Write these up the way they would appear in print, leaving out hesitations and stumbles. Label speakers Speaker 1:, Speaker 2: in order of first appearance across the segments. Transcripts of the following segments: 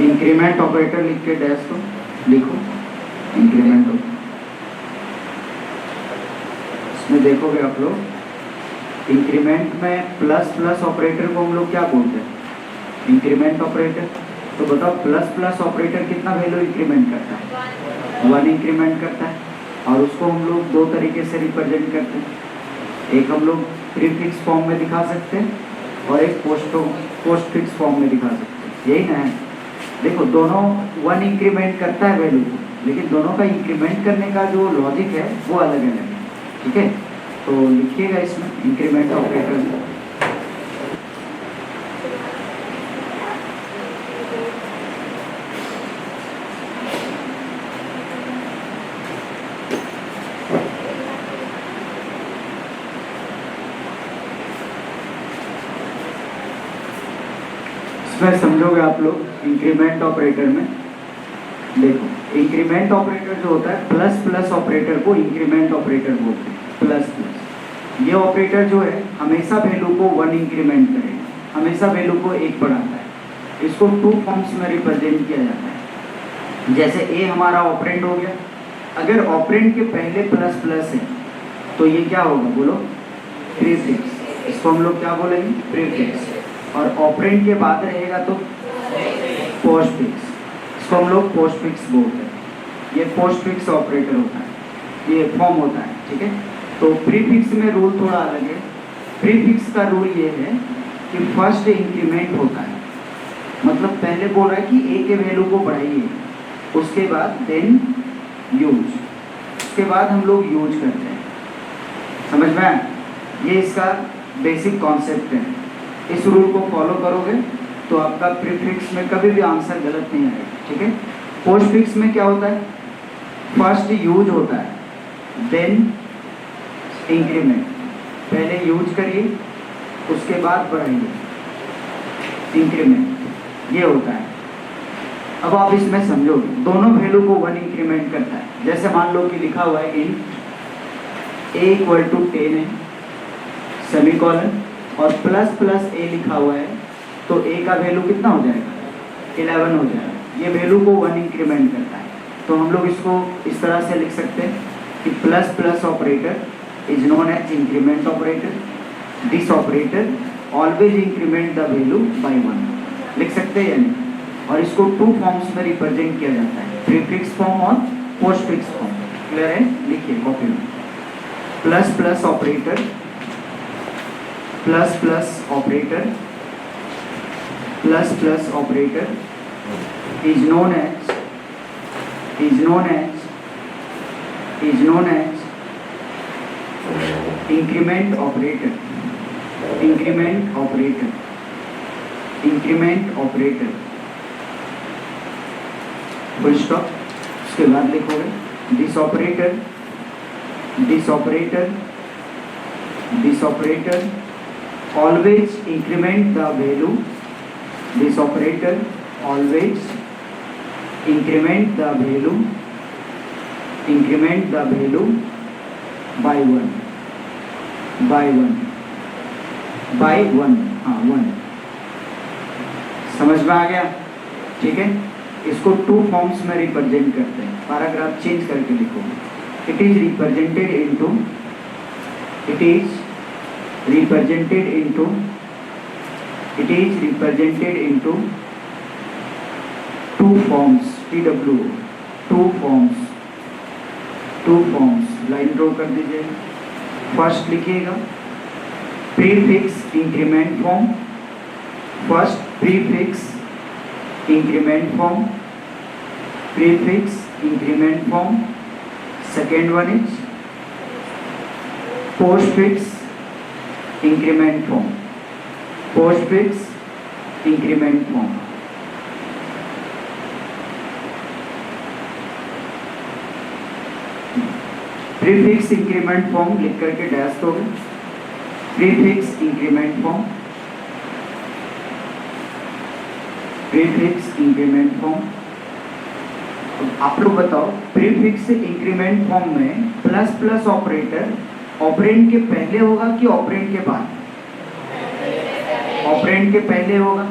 Speaker 1: Increment operator लिख के dash को लिखो, इंक्रीमेंट ऑपरेटर। इसमें देखोगे आप लोग इंक्रीमेंट में प्लस प्लस ऑपरेटर को हम लोग क्या बोलते हैं, इंक्रीमेंट ऑपरेटर। तो बताओ प्लस प्लस ऑपरेटर कितना वैल्यू इंक्रीमेंट करता है, 1 इंक्रीमेंट करता है। और उसको हम लोग दो तरीके से रिप्रेजेंट करते हैं, एक हम लोग प्रीफिक्स फॉर्म में दिखा सकते हैं और एक पोस्टफिक्स फॉर्म में दिखा सकते हैं, यही ना है। देखो दोनों 1 इंक्रीमेंट करता है वैल्यू को, लेकिन दोनों का इंक्रीमेंट करने का जो लॉजिक है वो अलग अलग है, ठीक है। तो लिखिएगा इसमें इंक्रीमेंट ऑपरेटर में समझोगे आप लोग। इंक्रीमेंट ऑपरेटर में देखो इंक्रीमेंट ऑपरेटर जो होता है प्लस प्लस ऑपरेटर को इंक्रीमेंट ऑपरेटर बोलते हैं, प्लस प्लस। ये ऑपरेटर जो है हमेशा वैल्यू को 1 इंक्रीमेंट करेगा, हमेशा वैल्यू को 1 बढ़ाता है। इसको 2 फॉर्म्स में रिप्रेजेंट किया जाता है। जैसे ए हमारा ऑपरेंड हो गया, अगर ऑपरेंड के पहले प्लस प्लस है तो ये क्या होगा बोलो, प्रीफिक्स। इसको हम लोग क्या बोलेंगे, प्रीफिक्स। और ऑपरेंड के बाद रहेगा तो पोस्टफिक्स, इसको हम लोग पोस्टफिक्स बोलते हैं। ये पोस्टफिक्स ऑपरेटर होता है, ये फॉर्म होता है, ठीक है। तो प्रीफिक्स में रूल थोड़ा अलग है। प्रीफिक्स का रूल ये है कि फर्स्ट इंक्रीमेंट होता है, मतलब पहले बोल रहा है कि ए के वैल्यू को बढ़ाइए, उसके बाद देन यूज, उसके बाद हम लोग यूज करते हैं। समझ में आया? ये इसका बेसिक कॉन्सेप्ट है। इस रूल को फॉलो करोगे तो आपका प्रीफिक्स में कभी भी आंसर गलत नहीं आएगा, ठीक है। पोस्टफिक्स में क्या होता है, फर्स्ट यूज होता है देन इंक्रीमेंट, पहले यूज करिए उसके बाद बढ़ाइए, इंक्रीमेंट, ये होता है। अब आप इसमें समझोगे दोनों वैल्यू को 1 इंक्रीमेंट करता है। जैसे मान लो कि लिखा हुआ है इंट ए इक्वल टू 10 है, सेमीकोलन, और प्लस प्लस ए लिखा हुआ है, तो ए का वैल्यू कितना हो जाएगा, 11 हो जाएगा। ये वैल्यू को 1 इंक्रीमेंट करता है। तो हम लोग इसको इस तरह से लिख सकते हैं कि plus plus operator is known as increment operator, this operator always increment the value by 1, लिख सकते हैं यानी। और इसको 2 फॉर्म्स में रिप्रेजेंट किया जाता है, प्रीफिक्स फॉर्म और पोस्टफिक्स फॉर्म। क्लियर है? लिखिए कॉपी में, plus plus operator, plus plus operator, plus plus operator is known as increment operator, increment operator, increment operator, full stop। उसके बाद लिखोगे this operator, this operator, this operator always increment the value, this operator always increment the value by 1, by 1, by 1, हाँ 1। समझ में आ गया? ठीक है। इसको 2 फॉर्म्स में रिप्रेजेंट करते हैं। पैराग्राफ चेंज करके लिखो, it is represented into, it is represented into 2 forms, TW, 2 forms, line draw कर दीजिए। फर्स्ट लिखिएगा prefix increment form, first prefix increment form, prefix increment form. Second one is postfix increment form, postfix increment form। Prefix increment form लिख करके dash दोगे, prefix increment form, prefix increment form. आप लोग बताओ prefix increment form में plus plus operator operand के पहले होगा कि ऑपरेंड के बाद? ऑपरेंड के पहले होगा।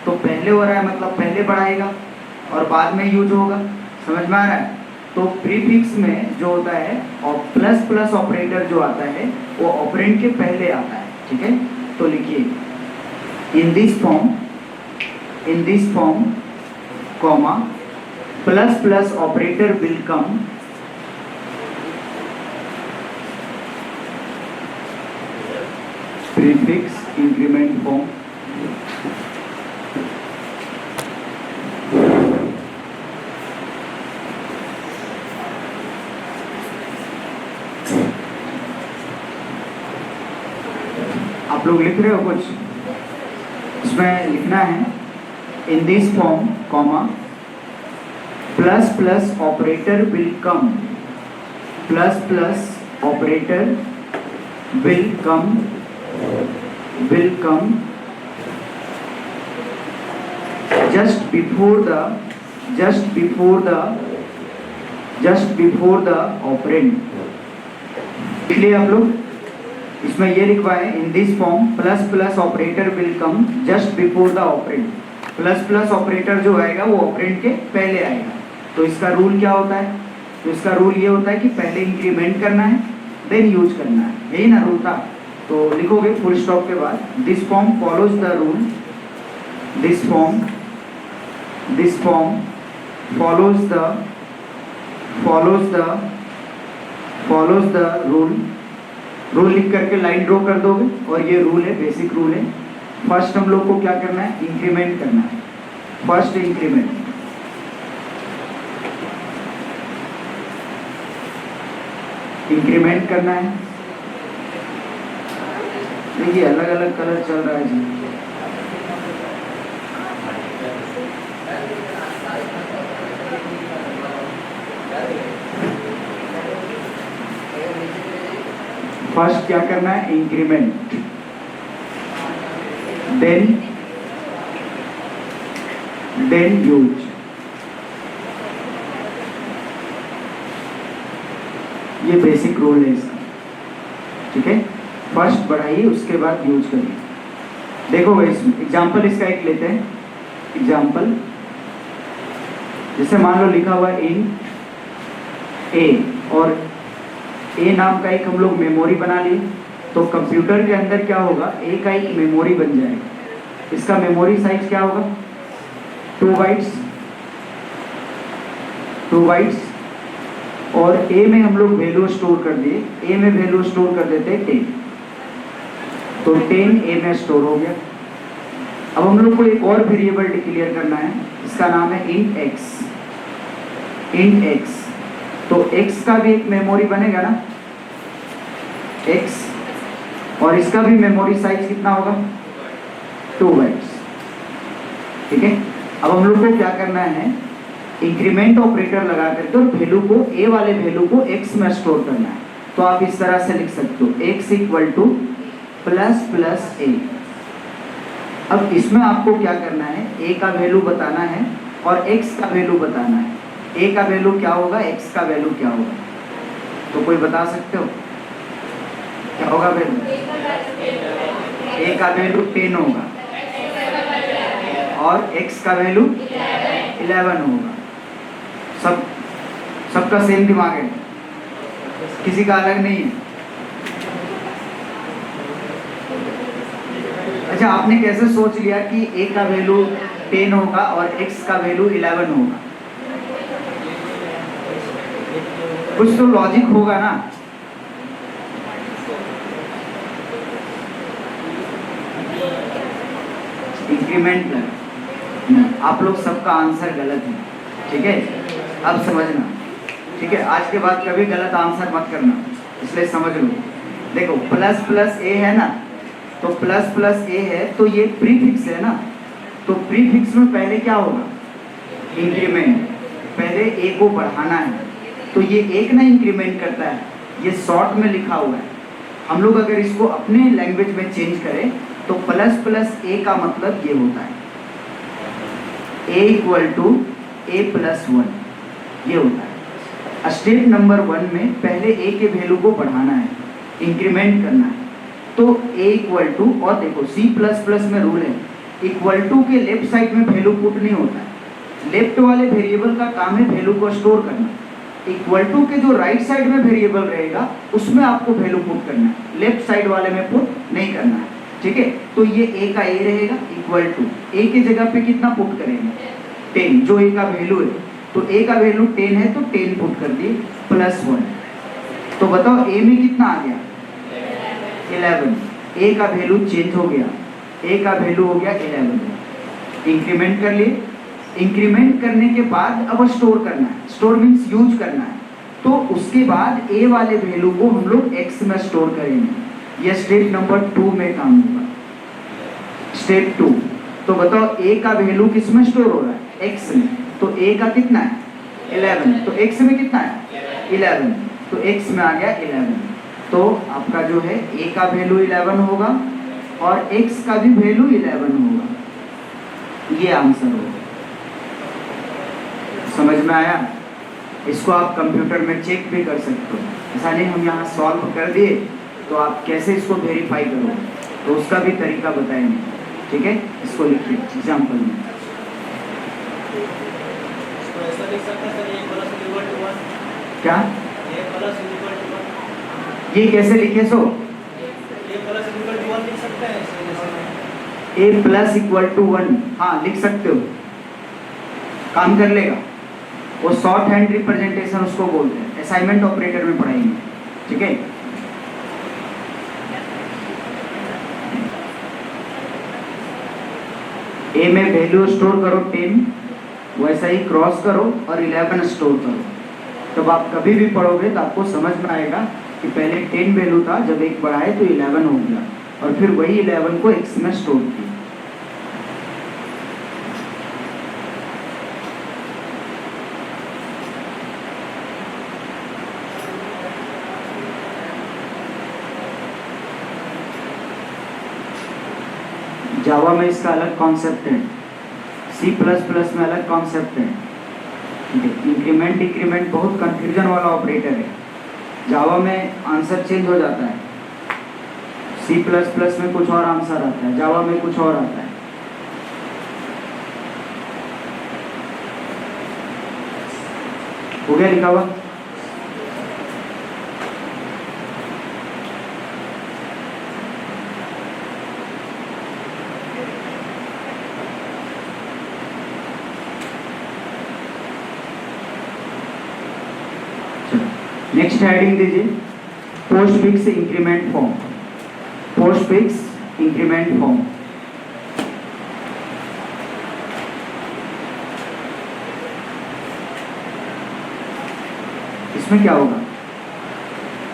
Speaker 1: तो पहले हो रहा है मतलब पहले बढ़ाएगा और बाद में यूज होगा। समझ में आ रहा है? तो प्रीफिक्स में जो होता है और प्लस प्लस ऑपरेटर जो आता है वो ऑपरेंड के पहले आता है। ठीक है, तो लिखिए इन this form comma plus plus operator will come prefix increment form. आप लोग लिख रहे हो कुछ? इसमें लिखना है इन this form comma plus plus operator will come, plus plus operator will come just before the operand. लिख लिए आप लोग? इसमें ये लिखवाए इन this form plus plus operator will come just before the operand. Plus plus operator जो आएगा वो ऑपरेंड के पहले आएगा। तो इसका रूल क्या होता है? तो इसका रूल ये होता है कि पहले इंक्रीमेंट करना है देन यूज करना है, यही ना रूल था? तो लिखोगे फुल स्टॉप के बाद this form follows the rule, this form follows the rule लिख करके लाइन ड्रॉ कर दोगे और ये रूल है, बेसिक रूल है। फर्स्ट हम लोग को क्या करना है? इंक्रीमेंट करना है। फर्स्ट इंक्रीमेंट करना है। देखिए अलग अलग कलर चल रहा है जी। फर्स्ट क्या करना है? Increment, then use. ये बेसिक रूल है इसका। ठीक है, फर्स्ट बढ़ाइए उसके बाद यूज करिए। देखो भाई इसमें एग्जाम्पल इसका एक लेते हैं। एग्जाम्पल जैसे मान लो लिखा हुआ इन ए और ए नाम का एक हम लोग मेमोरी बना लिए। तो कंप्यूटर के अंदर क्या होगा? ए का एक मेमोरी बन जाएगा। इसका मेमोरी साइज क्या होगा? 2 बाइट्स और ए में हम लोग वैल्यू स्टोर कर दिए। ए में वैल्यू स्टोर कर देते हैं 10, तो 10 ए में स्टोर हो गया। अब हम लोग को एक और वेरिएबल डिक्लेयर करना है, इसका नाम है इंट एक्स। तो x का भी एक मेमोरी बनेगा ना, x, और इसका भी मेमोरी साइज कितना होगा? 2 बाइट्स। ठीक है, अब हम लोग को क्या करना है? इंक्रीमेंट ऑपरेटर लगा करके और वैल्यू को a वाले वैल्यू को x में स्टोर करना है। तो आप इस तरह से लिख सकते हो x equal to plus plus a। अब इसमें आपको क्या करना है? a का वैल्यू बताना है और x का वैल्यू बताना है। a का वैल्यू क्या होगा, x का वैल्यू क्या होगा? तो कोई बता सकते हो क्या होगा वैल्यू? a का वैल्यू 10 होगा और x का वैल्यू 11 होगा। सबका सेम दिमाग है, किसी का अलग नहीं है। अच्छा, आपने कैसे सोच लिया कि a का वैल्यू 10 होगा और x का वैल्यू 11 होगा? कुछ तो लॉजिक होगा ना। इंक्रीमेंट आप लोग सबका आंसर गलत है। ठीक है, अब समझना। ठीक है, आज के बाद कभी गलत आंसर मत करना, इसलिए समझ लो। देखो प्लस प्लस ए है ना, तो प्लस प्लस ए है तो ये प्रीफिक्स है ना। तो प्रीफिक्स में पहले क्या होगा? इंक्रीमेंट। पहले ए को बढ़ाना है तो ये एक ना इंक्रीमेंट करता है, ये शॉर्ट में लिखा हुआ है। हम लोग अगर इसको अपने लैंग्वेज में चेंज करें तो प्लस प्लस ए का मतलब ये होता है a equal to a plus 1, ये होता है। स्टेप नंबर 1 में पहले a के वैल्यू को बढ़ाना है, इंक्रीमेंट करना है। तो a इक्वल टू, और देखो C++ में रूल है इक्वल टू के लेफ्ट साइड में वैल्यू पुट नहीं होता है। लेफ्ट वाले वेरिएबल का काम है वैल्यू को स्टोर करना। इक्वल टू के जो राइट साइड में वेरिएबल रहेगा उसमें आपको वैल्यू पुट करना है, लेफ्ट साइड वाले में पुट नहीं करना है। ठीक है, तो ये ए का ए रहेगा इक्वल टू ए की जगह पे कितना पुट करेंगे 10, जो ए का वैल्यू है। तो ए का वैल्यू 10 है तो 10 पुट कर दिए प्लस 1। तो बताओ ए में कितना आ गया 11। ए का वैल्यू चेंज हो गया, ए का वैल्यू हो गया 11। इंक्रीमेंट कर लिए। इंक्रीमेंट करने के बाद अब स्टोर करना है, स्टोर मीन्स यूज करना है। तो उसके बाद ए वाले वैल्यू को हम लोग एक्स में स्टोर करेंगे। यह स्टेप नंबर 2 में काम होगा। स्टेप 2, तो बताओ ए का वैल्यू किस में स्टोर हो रहा है एक्स में। तो ए का कितना है 11, तो एक्स में कितना है 11, तो एक्स में आ गया 11। तो आपका जो है ए का वैल्यू 11 होगा और एक्स का भी वैल्यू 11 होगा। ये आंसर होगा। समझ में आया? इसको आप कंप्यूटर में चेक भी कर सकते हो। ऐसा नहीं हम यहाँ सॉल्व कर दिए तो आप कैसे इसको वेरीफाई करोगे, तो उसका भी तरीका बताएंगे। ठीक है, इसको लिखिए एग्जाम्पल में। क्या ये कैसे लिखे सो ए प्लस इक्वल टू 1, हाँ लिख सकते हो, काम कर लेगा। वो शॉर्ट हैंड रिप्रेजेंटेशन उसको बोलते हैं, असाइनमेंट ऑपरेटर में पढ़ाएंगे। ठीक है, ए में वैल्यू स्टोर करो 10, वैसा ही क्रॉस करो और 11 स्टोर करो। जब आप कभी भी पढ़ोगे तो आपको समझ में आएगा कि पहले 10 वैल्यू था, जब एक बढ़ाए तो 11 हो गया और फिर वही 11 को एक्स में स्टोर किया। जावा में इसका अलग कॉन्सेप्ट है, सी प्लस प्लस में अलग कॉन्सेप्ट है। इंक्रीमेंट डिक्रीमेंट बहुत कंफ्यूजन वाला ऑपरेटर है। जावा में आंसर चेंज हो जाता है, सी प्लस प्लस में कुछ और आंसर आता है, जावा में कुछ और आता है। हो गया लिखा हुआ? नेक्स्ट हेडिंग दीजिए post fix increment form. Post fix increment form. इसमें क्या होगा?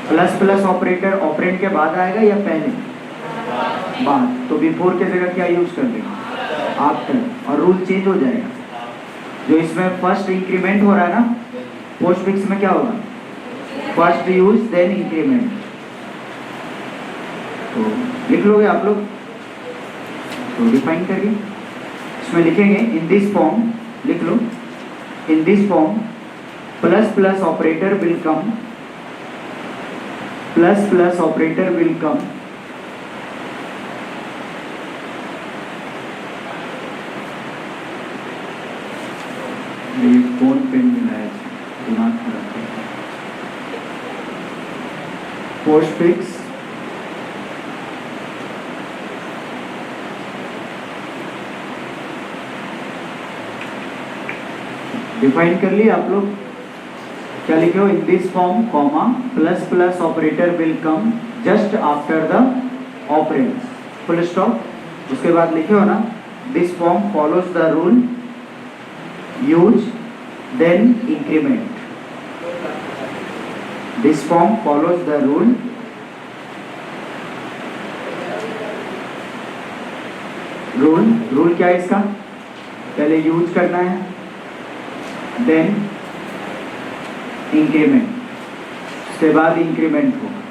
Speaker 1: प्लस प्लस ऑपरेटर ऑपरेंड के बाद आएगा या पहले? बाद। तो बिफोर के जगह क्या यूज कर देंगे? आफ्टर, और रूल चेंज हो जाएगा। जो इसमें फर्स्ट इंक्रीमेंट हो रहा है ना, पोस्ट फिक्स में क्या होगा? First use then increment. तो लिख लोगे आप लोग, तो डिफाइन करिए। इसमें लिखेंगे इन दिस फॉर्म, लिख लो in this form plus plus operator will come, plus plus operator will come phone pen मिला है, दिमाग खराब है। पोस्ट फिक्स डिफाइन कर लिए आप लोग। क्या लिखे हो? In this form comma plus plus operator will come just after the operand, full stop. उसके बाद लिखे हो ना, this form follows the rule use then increment. This form follows the rule rule क्या है इसका? पहले यूज करना है, देन इंक्रीमेंट, उसके बाद इंक्रीमेंट होगा।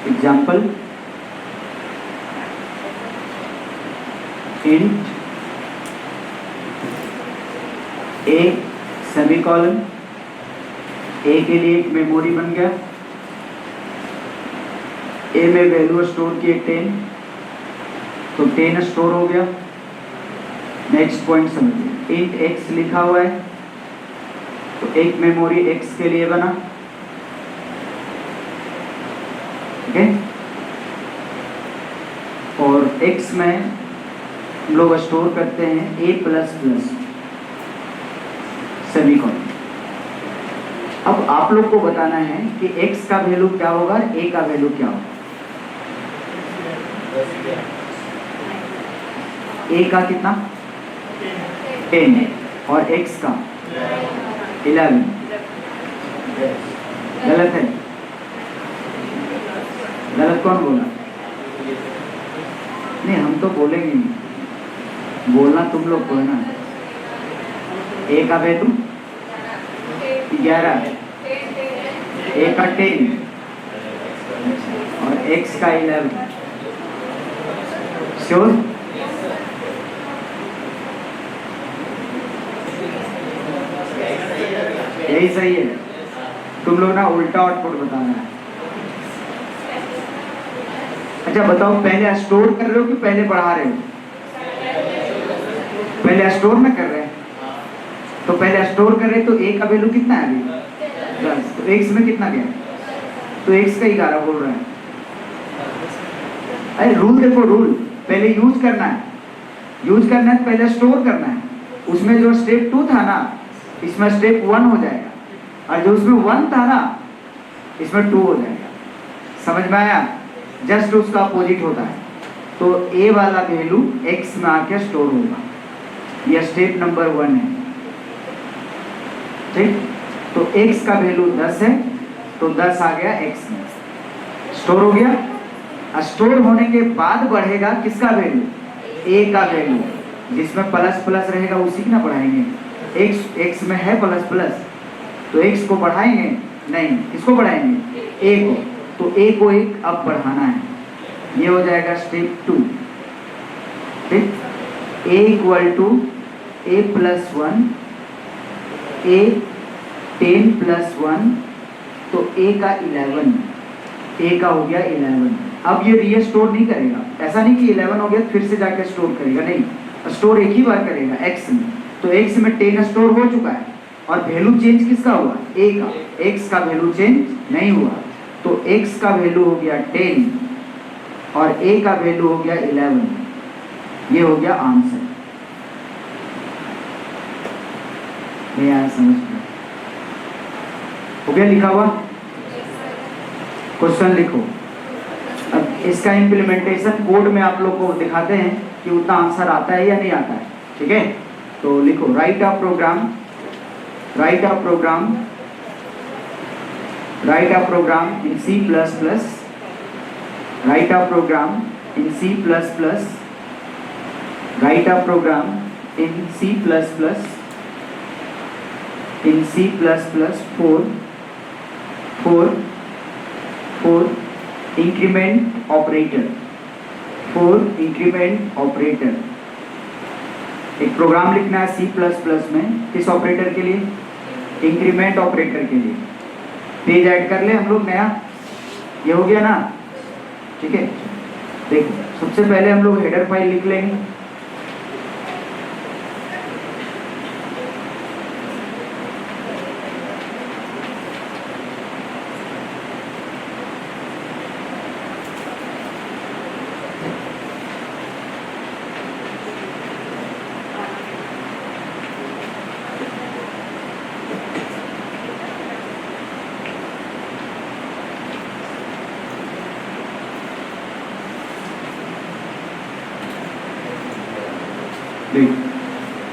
Speaker 1: एग्जाम्पल, इंट a सेमीकोलन ए के लिए एक मेमोरी बन गया, ए में वैल्यू स्टोर की 10, तो 10 स्टोर हो गया। नेक्स्ट पॉइंट समझिए, इंट एक्स लिखा हुआ है तो एक मेमोरी एक्स के लिए बना, ठीक है। और एक्स में हम लोग स्टोर करते हैं ए प्लस प्लस सेमीकोलन। अब आप लोग को बताना है कि x का वैल्यू क्या होगा, a का वैल्यू क्या होगा। a का कितना 10 और x का 11। गलत है, गलत कौन बोला? नहीं, हम तो बोलेंगे नहीं, बोलना तुम लोग को है ना। a का वैल्यू 11, a का 10 और x का 11। श्योर? यही सही है। तुम लोग ना उल्टा आउटपुट बताना है। अच्छा बताओ, पहले स्टोर कर रहे हो कि पहले बढ़ा रहे हो? पहले स्टोर में कर रहे हैं, तो पहले स्टोर कर रहे तो a का वैल्यू कितना है अभी 10, तो x में कितना गया? तो x का 11 बोल रहा है। अरे रूल देखो, रूल पहले यूज करना है, तो पहले स्टोर करना है। उसमें जो स्टेप 2 था ना, इसमें स्टेप 1 हो जाएगा, और जो उसमें 1 था ना, इसमें 2 हो जाएगा। समझ में आया? जस्ट उसका अपोजिट होता है। तो a वाला वैल्यू x में आके स्टोर होगा, यह स्टेप नंबर 1 है, ठीक। तो x का वैल्यू 10 है, तो 10 आ गया x में, स्टोर हो गया। स्टोर होने के बाद बढ़ेगा किसका वैल्यू? a का वैल्यू, जिसमें प्लस प्लस रहेगा उसी की ना बढ़ाएंगे। x में है प्लस प्लस, तो x को बढ़ाएंगे नहीं, किसको बढ़ाएंगे? a को। तो a को एक अब बढ़ाना है, ये हो जाएगा स्टेप 2, ठीक। a equal to a plus 1, a 10 plus 1, तो a का 11, a का हो गया 11। अब ये रीस्टोर नहीं करेगा, ऐसा नहीं कि 11 हो गया फिर से जाके स्टोर करेगा, नहीं, स्टोर एक ही बार करेगा x में। तो x में 10 स्टोर हो चुका है, और वैल्यू चेंज किसका हुआ? a का। x का वैल्यू चेंज नहीं हुआ, तो x का वैल्यू हो गया 10 और a का वैल्यू हो गया 11। ये हो गया आंसर। नहीं आया समझ में? हो गया लिखा हुआ? क्वेश्चन लिखो। अब इसका इम्प्लीमेंटेशन कोड में आप लोग को दिखाते हैं कि उतना आंसर आता है या नहीं आता है, ठीक है। तो लिखो, write a program in C++, write a program in C++, write a program in C++, in C++ for increment operator, एक प्रोग्राम लिखना है C++ में, किस ऑपरेटर के लिए? इंक्रीमेंट ऑपरेटर के लिए। पेज ऐड कर ले हम लोग नया, ये हो गया ना, ठीक है। देखो, सबसे पहले हम लोग हेडर फाइल लिख लेंगे।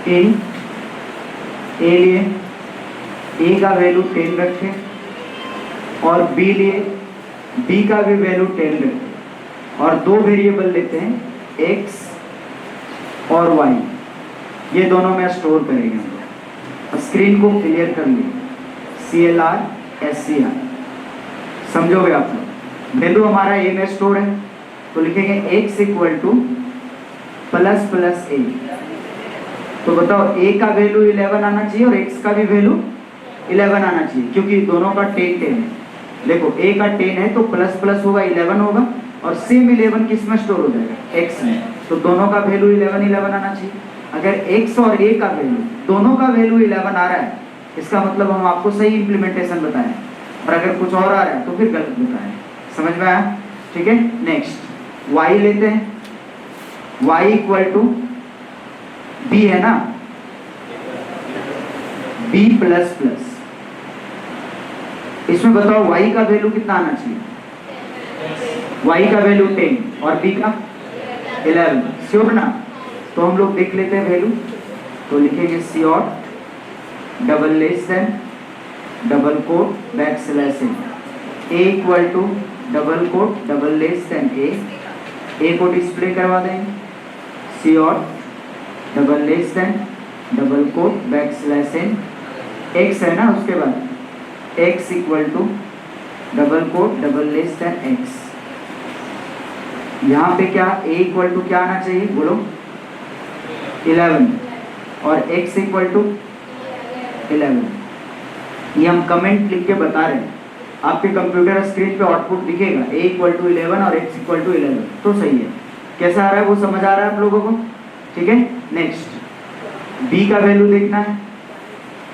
Speaker 1: इन ए लिए a का वैल्यू 10 रखें, और b लिए b का भी वैल्यू 10 रखें, और दो वेरिएबल लेते हैं x और y, ये दोनों में स्टोर करेंगे हम लोग। स्क्रीन को क्लियर कर लिए, CLR SCR, समझोगे आप लोग। वैल्यू हमारा a में स्टोर है, तो लिखेंगे x equal to plus plus a। तो बताओ a का वैल्यू 11 आना चाहिए और x का भी वैल्यू 11 आना चाहिए, क्योंकि दोनों का 10 10 है। देखो a का 10 है तो प्लस प्लस होगा 11 होगा, और सेम 11 किस में स्टोर हो जाएगा, x में, तो दोनों का वैल्यू 11 11 आना चाहिए। अगर x और a का वैल्यू दोनों का वैल्यू 11 आ रहा है, इसका मतलब हम आपको सही इंप्लीमेंटेशन बताएं, और अगर कुछ और आ रहा है तो फिर गलत बताएं। समझ में आया? ठीक है। नेक्स्ट y लेते हैं, y इक्वल टू b है ना, b प्लस प्लस, इसमें बताओ y का वैल्यू कितना आना चाहिए, y का वैल्यू 10 और b का 11, श्योर ना? तो हम लोग देख लेते हैं वैल्यू, तो लिखेंगे सी और double less than double quote back slash A equal to double quote double less than A को डिस्प्ले करवा देंगे, सी और double less than double quote back slash N, X है ना, उसके बाद X equal to double quote double less than X. यहाँ पे क्या a इक्वल टू क्या आना चाहिए बोलो, 11, और x इक्वल टू 11। ये हम कमेंट लिख के बता रहे हैं, आपके कंप्यूटर स्क्रीन पे आउटपुट दिखेगा a इक्वल टू 11 और x इक्वल टू 11, तो सही है। कैसा आ रहा है वो समझ आ रहा है आप लोगों को? ठीक है। नेक्स्ट b का वैल्यू देखना है,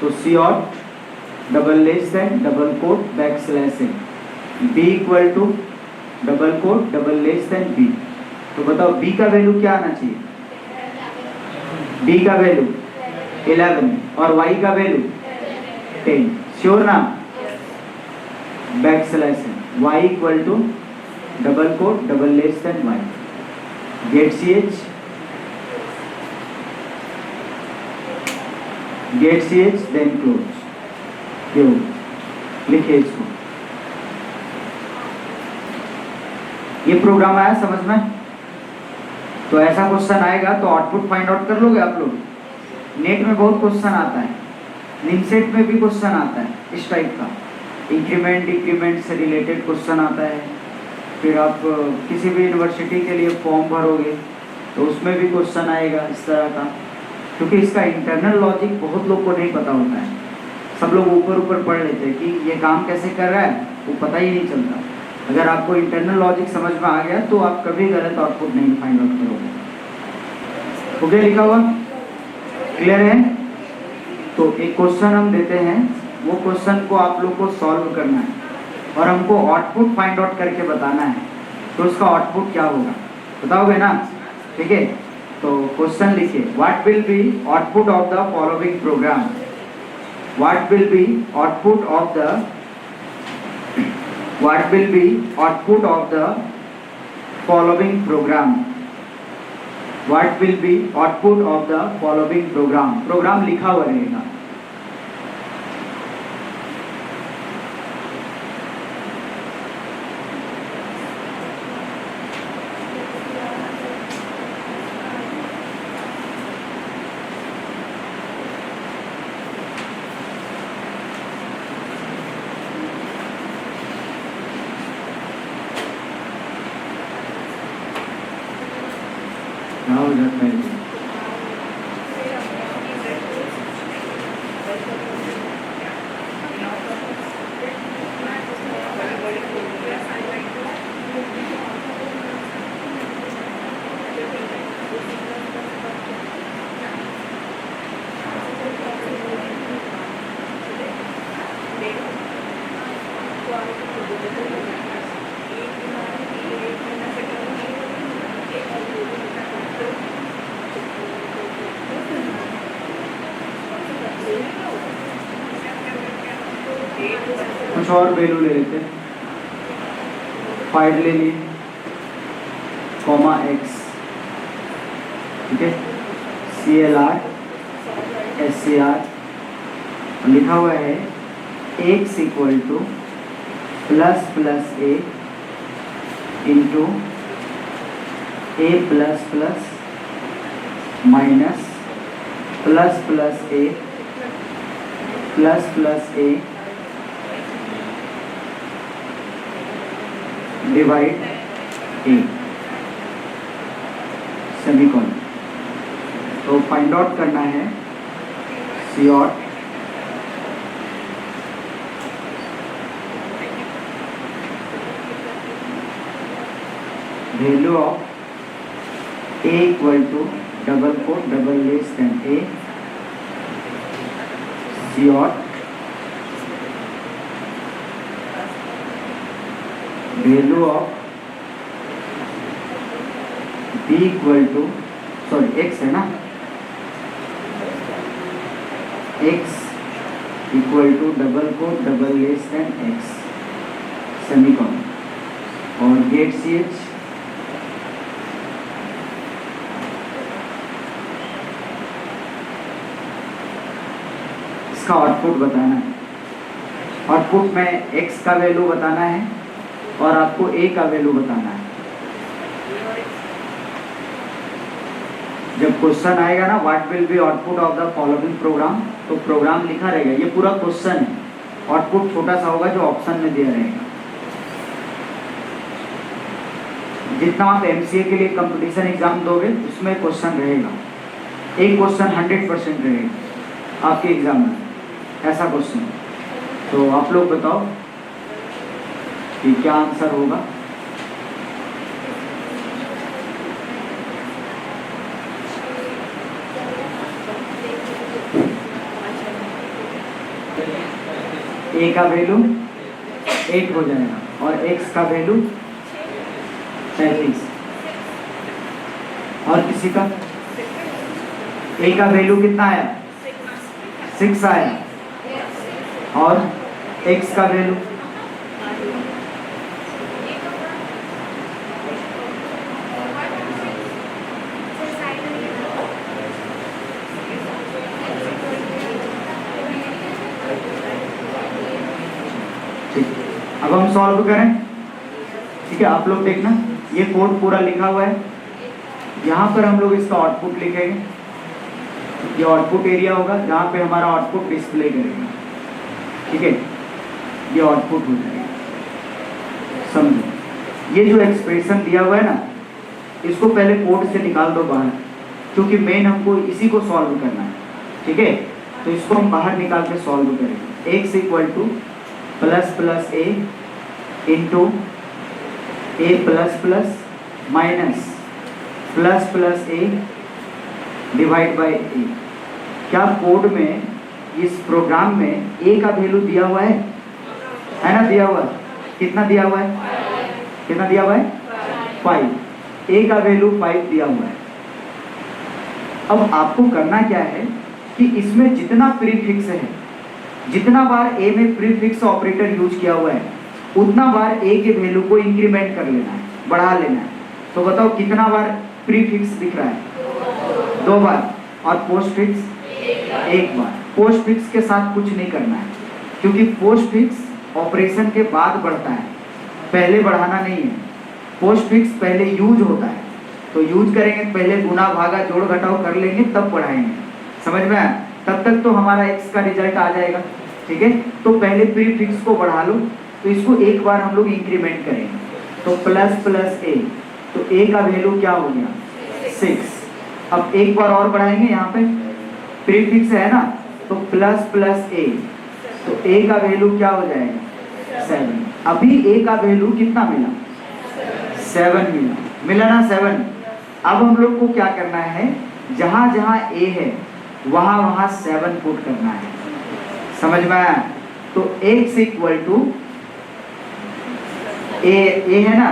Speaker 1: तो सी और double less than double quote back slash N, b equal to double quote double less than b। तो बताओ b का वैल्यू क्या आना चाहिए, b का वैल्यू 11 और y का वैल्यू 10, श्योर ना? Back slash N, y equal to double quote double less than y, get ch then close, क्यों लिखे इसको। ये प्रोग्राम आया समझ में? तो ऐसा क्वेश्चन आएगा तो आउटपुट फाइंड आउट कर लोगे आप लोग। नेट में बहुत क्वेश्चन आता है, निमसेट में भी क्वेश्चन आता है इस टाइप का, इंक्रीमेंट डिक्रीमेंट से रिलेटेड क्वेश्चन आता है। फिर आप किसी भी यूनिवर्सिटी के लिए फॉर्म भरोगे तो उसमें भी क्वेश्चन आएगा इस तरह का, क्योंकि इसका इंटरनल लॉजिक बहुत लोग को नहीं पता होता है। सब लोग ऊपर ऊपर पढ़ लेते हैं कि ये काम कैसे कर रहा है, वो पता ही नहीं चलता। अगर आपको इंटरनल लॉजिक समझ में आ गया तो आप कभी गलत आउटपुट नहीं फाइंड आउट करोगे। ओके, लिखा हुआ क्लियर है? तो एक क्वेश्चन हम देते हैं, वो क्वेश्चन को आप लोग को सॉल्व करना है और हमको आउटपुट फाइंड आउट करके बताना है। तो उसका आउटपुट क्या होगा बताओगे ना? ठीक है। तो क्वेश्चन लिखिए, what will be output of the following programme, what will be output of the what will be output of the following program, what will be output of the following program, program लिखा हुआ रहेगा। क्या हो जाता है? कुछ और value ले लेते हैं, 5 ले लिए, कॉमा x, ठीक है, CLR SCR, लिखा हुआ है x equal to plus plus a into a plus plus minus plus plus a plus plus a divide a, semicolon. तो फाइंड आउट करना है सी और value of a equal to double quote double less than a C और value of b equal to sorry x है ना, x equal to double quote double less than x semicolon और get C H इसका output बताना है। Output में x का value बताना है और आपको a का वैल्यू बताना है। जब क्वेश्चन आएगा ना what will be output of the following programme, तो प्रोग्राम लिखा रहेगा, ये पूरा क्वेश्चन है। आउटपुट छोटा सा होगा जो ऑप्शन में दिया रहेगा। जितना आप एमसीए के लिए कंपटीशन एग्जाम दोगे उसमें क्वेश्चन रहेगा, एक क्वेश्चन 100% रहेगा आपके एग्जाम में, ऐसा क्वेश्चन। तो आप लोग बताओ कि क्या आंसर होगा। ए का वैल्यू 8 हो जाएगा और x का वैल्यू 35। और किसी का a का वैल्यू कितना आया, 6 आया और x का वैल्यू अब हम सॉल्व करें, ठीक है। आप लोग देखना ये कोड पूरा लिखा हुआ है, यहाँ पर हम लोग इसका आउटपुट लिखेंगे। ये आउटपुट एरिया होगा जहाँ पे हमारा आउटपुट डिस्प्ले करेगा, ठीक है। ये आउटपुट हो जाएगा, समझो। ये जो एक्सप्रेशन दिया हुआ है ना, इसको पहले कोड से निकाल दो बाहर, क्योंकि मेन हमको इसी को सॉल्व करना है, ठीक है। तो इसको हम बाहर निकाल के सॉल्व करेंगे। x equal to plus plus A into A plus plus minus plus plus A divide by A. क्या कोड में इस प्रोग्राम में ए का वैल्यू दिया हुआ है ना, दिया हुआ है। कितना दिया हुआ है, कितना दिया हुआ है, 5। ए का वैल्यू 5 दिया हुआ है। अब आपको करना क्या है कि इसमें जितना प्रीफिक्स है, जितना बार ए में प्रीफिक्स ऑपरेटर यूज किया हुआ है, उतना बार ए के वैल्यू को इंक्रीमेंट कर लेना है, बढ़ा लेना है। तो बताओ कितना बार प्रीफिक्स दिख रहा है, 2 बार, और पोस्टफिक्स 1 बार। पोस्टफिक्स के साथ कुछ नहीं करना है, क्योंकि पोस्टफिक्स ऑपरेशन के बाद बढ़ता है, पहले बढ़ाना नहीं है। पोस्टफिक्स पहले यूज होता है, तो यूज करेंगे, पहले गुना भागा जोड़ घटाव कर लेंगे, तब बढ़ाएंगे। समझ में आया? तब तक तो हमारा x का रिजल्ट आ जाएगा, ठीक है। तो पहले प्रीफिक्स को बढ़ा लो, तो इसको एक बार हम लोग इंक्रीमेंट करेंगे। तो प्लस प्लस ए, तो a का वैल्यू क्या हो गया, 6। अब एक बार और बढ़ाएंगे, यहाँ पे प्रीफिक्स है ना, तो प्लस प्लस ए, तो a का वैल्यू क्या हो जाएगा, 7। अभी a का वैल्यू कितना मिला, 7 मिला ना, 7। अब हम लोग को क्या करना है, जहां जहां a है वहां वहां 7 पुट करना है। समझ में आया? तो x इक्वल टू ए है ना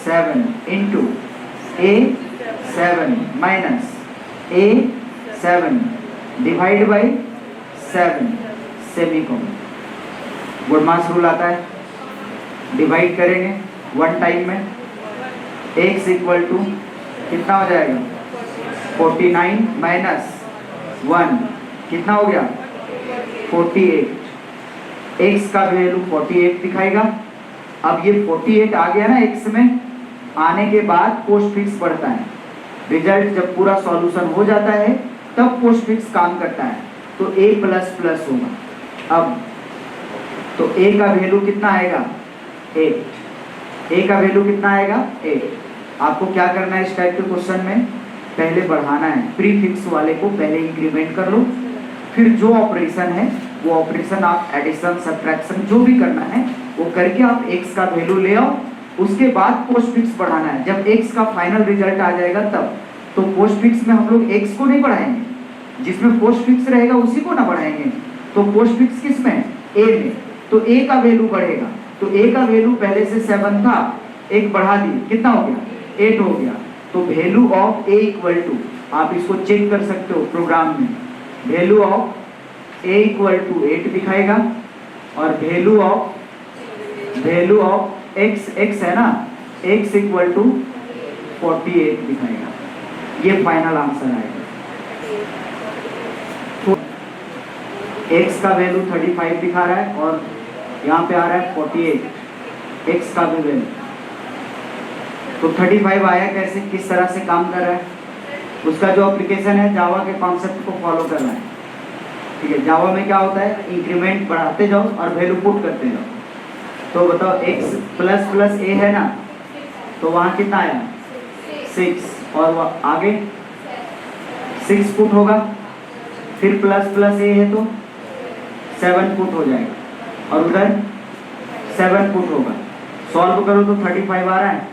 Speaker 1: 7 into A 7 minus A 7 divide by 7 semicolon. गुडमास रूल आता है, डिवाइड करेंगे 1 टाइम में। x इक्वल टू कितना हो जाएगा, 49 माइनस 1 कितना हो गया, 48। x का वैल्यू 48 दिखाएगा। अब ये 48 आ गया ना x में, आने के बाद पोस्टफिक्स बढ़ता है। रिजल्ट जब पूरा सॉल्यूशन हो जाता है तब पोस्टफिक्स काम करता है, तो a प्लस प्लस होगा। अब तो a का वैल्यू कितना आएगा, 8। a का वैल्यू कितना आएगा, 8। आपको क्या करना है इस टाइप के क्वेश्चन में, पहले बढ़ाना है, प्रीफिक्स वाले को पहले इंक्रीमेंट कर लो, फिर जो ऑपरेशन है वो ऑपरेशन आप एडिशन सब्ट्रैक्शन जो भी करना है वो करके आप x का वैल्यू ले आओ, उसके बाद पोस्ट फिक्स बढ़ाना है। जब x का फाइनल रिजल्ट आ जाएगा तब। तो पोस्ट फिक्स में हम लोग x को नहीं बढ़ाएंगे, जिसमें पोस्ट फिक्स रहेगा उसी को ना बढ़ाएंगे। तो पोस्ट फिक्स किस में? a में। तो a का वैल्यू बढ़ेगा। तो a का वैल्यू पहले से 7 था, एक बढ़ा दिए, कितना हो गया? 8 हो गया। तो value of a equal to, आप इसको चेक कर सकते हो प्रोग्राम में, value of a equal to 8 दिखाएगा और वैल्यू ऑफ x है ना, x इक्वल टू 48 दिखाएगा। ये फाइनल आंसर आएगा। तो x का वैल्यू 35 दिखा रहा है और यहाँ पे आ रहा है 48 x का भी वैल्यू। तो 35 आया कैसे, किस तरह से काम कर रहा है? उसका जो एप्लीकेशन है जावा के कॉन्सेप्ट को फॉलो कर रहा है। ठीक है, जावा में क्या होता है, इंक्रीमेंट बढ़ाते जाओ और वैल्यू पुट करते जाओ। तो बताओ x प्लस प्लस a है ना, तो वहाँ कितना आया? 6 और आगे 6 पुट होगा, फिर प्लस प्लस a है तो 7 पुट हो जाएगा और उधर 7 पुट होगा। सॉल्व करो तो 35 आ रहा है।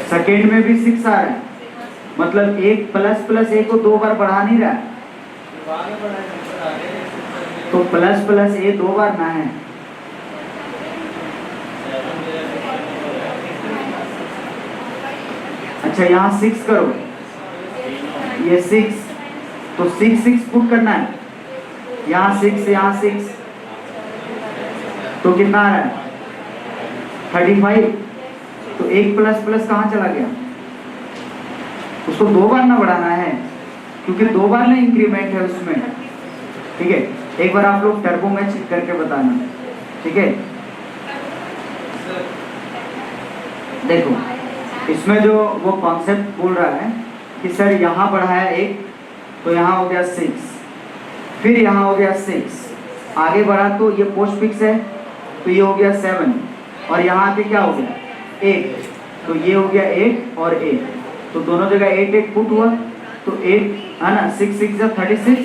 Speaker 1: सेकेंड में भी 6 आ रहा है, मतलब एक प्लस प्लस ए को 2 बार बढ़ा नहीं रहा है, तो प्लस प्लस ए 2 बार ना है। अच्छा यहाँ 6 करो, ये 6, तो 6 पुट करना है, यहाँ 6 यहाँ 6, तो कितना आ रहा है? 35। तो एक प्लस प्लस कहाँ चला गया? उसको 2 बार ना बढ़ाना है, क्योंकि 2 बार ना इंक्रीमेंट है उसमें। ठीक है, एक बार आप लोग टर्बो में चेक करके बताना। ठीक है, देखो इसमें जो वो कॉन्सेप्ट बोल रहा है कि सर यहाँ बढ़ाया 1, तो यहाँ हो गया 6, फिर यहाँ हो गया 6, आगे बढ़ा तो ये पोस्ट फिक्स है तो ये हो गया 7, और यहाँ आके क्या हो गया? 8, तो ये हो गया 8 और 8, तो दोनों जगह 8 पुट हुआ, तो 8 है ना, 6 6 36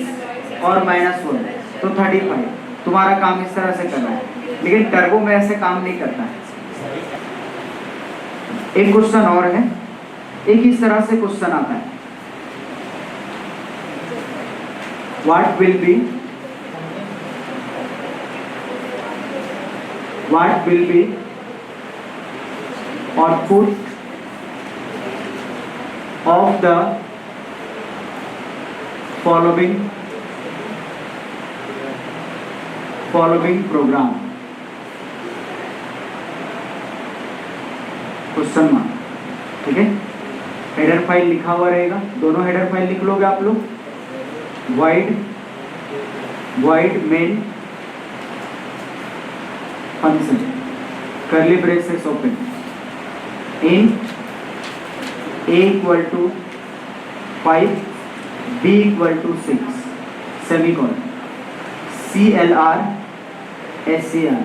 Speaker 1: और -1 तो 35। तुम्हारा काम इस तरह से करना है, लेकिन टर्बो में ऐसे काम नहीं करता है। एक क्वेश्चन और है, एक इस तरह से क्वेश्चन आता है, what will be output of the following program? Question mark. ठीक है, हेडर फाइल लिखा हुआ रहेगा, दोनों हेडर फाइल लिख लोगे आप लोग। void main function curly braces open int a equal to 5 b equal to 6 semicolon CLR SCR।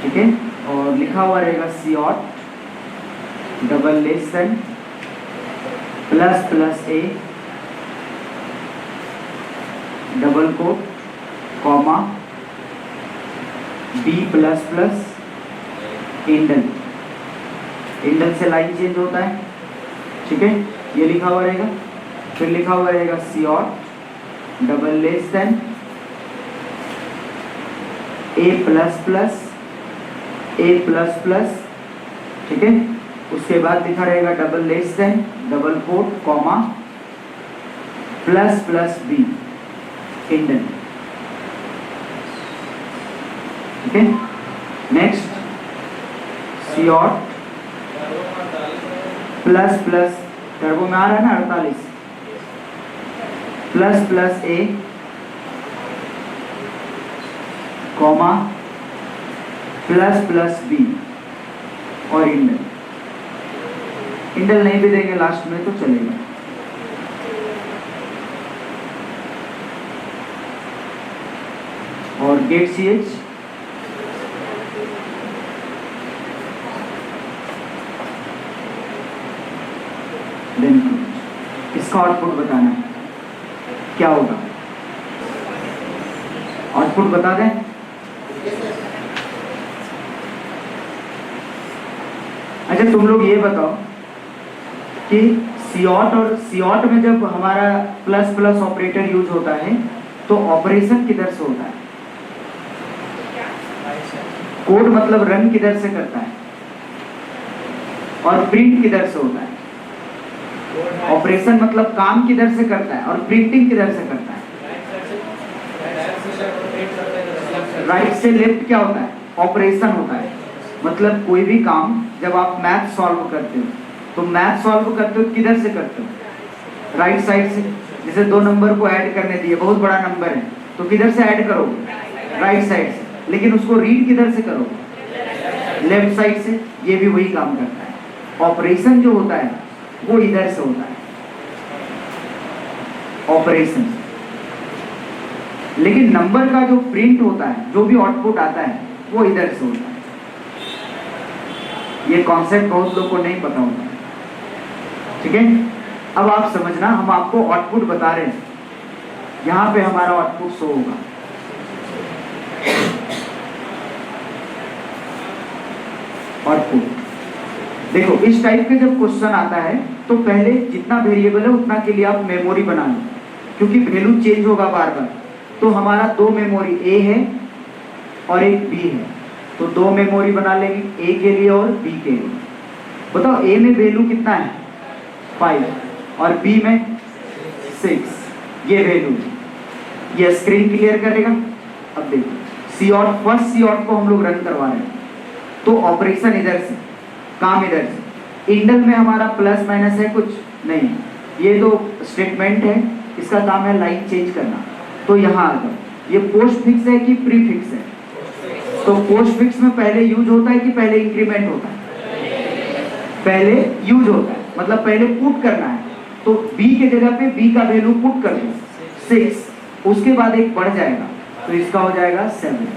Speaker 1: ठीक है, और लिखा हुआ रहेगा COT double less than plus plus a double quote comma b plus plus endl से लाइन चेंज होता है। ठीक है, ये लिखा हुआ रहेगा, फिर लिखा हुआ रहेगा COT double less than a plus plus. ठीक है, उसके बाद लिखा रहेगा double less than double quote comma plus plus b इंडल। ठीक है, next COT plus plus, turbo में आ रहा है ना 48, plus plus a comma plus plus b और इंडल नहीं भी देंगे लास्ट में तो चलेगा। और गेट CH इसका आउटपुट बताना है क्या होगा। आउटपुट बता दें। अच्छा तुम लोग ये बताओ कि सीऑट और सीऑट में जब हमारा प्लस प्लस ऑपरेटर यूज होता है तो ऑपरेशन किधर से होता है? कोड मतलब रन किधर से करता है और प्रिंट किधर से होता है? ऑपरेशन मतलब काम किधर से करता है और प्रिंटिंग किधर से करता है? राइट से लेफ्ट क्या होता है? ऑपरेशन होता है। मतलब कोई भी काम जब आप मैथ सॉल्व करते हो तो मैथ सॉल्व करते हो किधर से करते हो? राइट साइड से। जैसे दो नंबर को ऐड करने दिए, बहुत बड़ा नंबर है तो किधर से ऐड करोगे? राइट साइड से। लेकिन उसको रीड किधर से करोगे? लेफ्ट साइड से। ये भी वही काम करता है। ऑपरेशन जो होता है वो इधर से होता है, ऑपरेशन। लेकिन नंबर का जो प्रिंट होता है, जो भी आउटपुट आता है, वो इधर से होता है। ये कॉन्सेप्ट बहुत लोगों को नहीं पता होता है, ठीक है। अब आप समझना, हम आपको आउटपुट बता रहे हैं। यहां पे हमारा आउटपुट शो होगा। आउटपुट देखो, इस टाइप के जब क्वेश्चन आता है तो पहले जितना वेरिएबल है उतना के लिए आप मेमोरी बना लो, क्योंकि वैल्यू चेंज होगा बार बार। तो हमारा दो मेमोरी ए है और एक बी है, तो दो मेमोरी बना लेंगे, ए के लिए और बी के लिए। बताओ ए में वैल्यू कितना है? 5 और बी में 6। ये वैल्यू, ये स्क्रीन क्लियर करेगा। अब देखो सीऑट, फर्स्ट सीऑट को हम लोग रन करवा रहे हैं तो ऑपरेशन इधर से, काम इधर से। इंडल में हमारा प्लस माइनस है कुछ नहीं, ये तो स्टेटमेंट है, इसका काम है लाइन चेंज करना। तो यहाँ आ जाओ, ये पोस्ट फिक्स है कि प्री फिक्स है? तो पोस्ट फिक्स में पहले यूज होता है कि पहले इंक्रीमेंट होता है? पहले यूज होता है, मतलब पहले पुट करना है। तो बी के जगह पे बी का वैल्यू पुट कर दो 6, उसके बाद एक बढ़ जाएगा तो इसका हो जाएगा 7।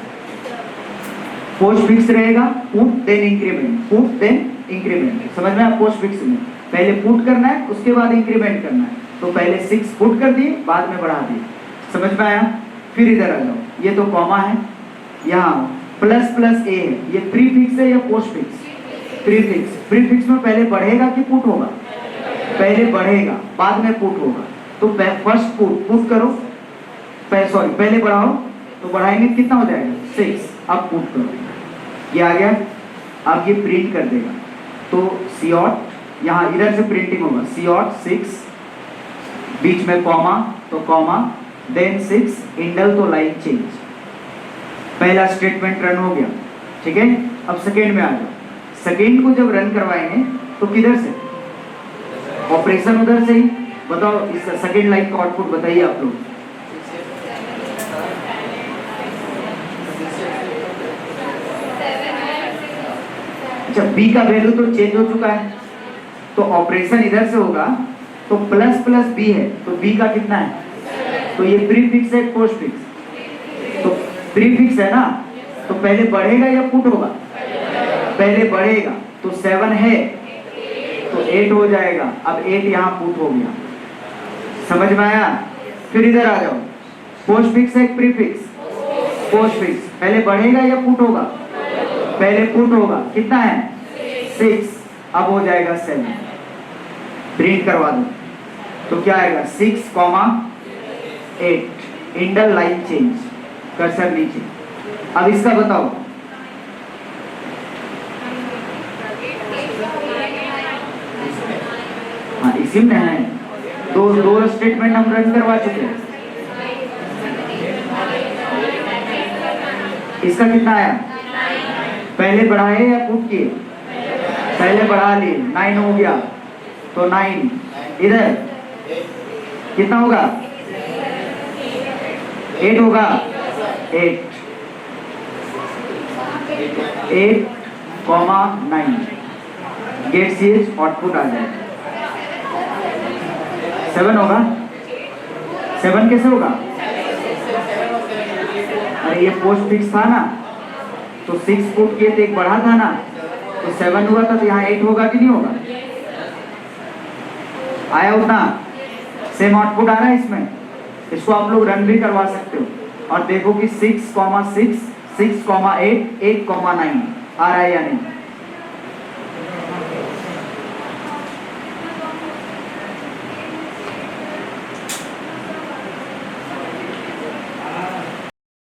Speaker 1: पोस्ट फिक्स रहेगा, put then increment, put then increment. समझ में? आप पोस्ट फिक्स में पहले पुट करना है, उसके बाद इंक्रीमेंट करना है। तो पहले 6 पुट कर दिए, बाद में बढ़ा दिए। समझ में आया? फिर इधर आ जाओ, ये तो कॉमा है, यहाँ प्लस प्लस ए है, ये प्री फिक्स है या post fix? Pre fix. Pre fix में पहले बढ़ेगा कि पुट होगा? पहले बढ़ेगा, बाद में पुट होगा। तो फर्स्ट पुट करो, सॉरी पहले बढ़ाओ, तो बढ़ाएंगे कितना हो जाएगा? 6। अब पुट करो, ये आ गया। अब ये प्रिंट कर देगा, तो सीऑट, यहाँ इधर से प्रिंटिंग होगा, सीऑट 6, बीच में कॉमा तो कॉमा, देन 6 इंडल तो लाइन चेंज। पहला स्टेटमेंट रन हो गया, ठीक है। अब सेकेंड में आ जाओ। सेकेंड को जब रन करवाएंगे तो किधर से? ऑपरेशन उधर से ही। बताओ इस सेकेंड लाइन का आउटपुट बताइए आप लोग। अच्छा, बी का वैल्यू तो चेंज हो चुका है, तो ऑपरेशन इधर से होगा। तो प्लस प्लस बी है, तो बी का कितना है? तो ये प्री फिक्स है, पोस्ट फिक्स? तो प्री फिक्स है ना, तो पहले बढ़ेगा या पुट होगा? पहले बढ़ेगा, तो 7 है तो 8 हो जाएगा। अब 8 यहाँ पुट हो गया। समझ में आया? फिर इधर आ जाओ, पोस्ट फिक्स है प्री फिक्स? Post fix. पहले बढ़ेगा या पुट होगा? पहले पुट होगा। कितना है? 6। अब हो जाएगा 7। प्रिंट करवा दो, तो क्या आएगा? 6,8 इंडल लाइन चेंज, कर्सर नीचे। अब इसका बताओ। हाँ, इसी में है। दो स्टेटमेंट हम रन करवा चुके हैं। इसका कितना आया? पहले बढ़ाए या पुट किए? पहले बढ़ा लिए, 9 हो गया, तो 9 इधर कितना होगा? 8 होगा। 8,9 गेट सीएच आउटपुट आ जाएगा। 7 होगा। 7 कैसे होगा? अरे ये पोस्ट फिक्स था ना, तो 6 पुट किए तो एक बढ़ा था ना, तो 7 हुआ था, तो यहाँ 8 होगा कि नहीं होगा? आया उतना? सेम आउटपुट आ रहा है इसमें। इसको आप लोग रन भी करवा सकते हो और देखो कि 6,6, 6,8, 8,9 आ रहा है या नहीं।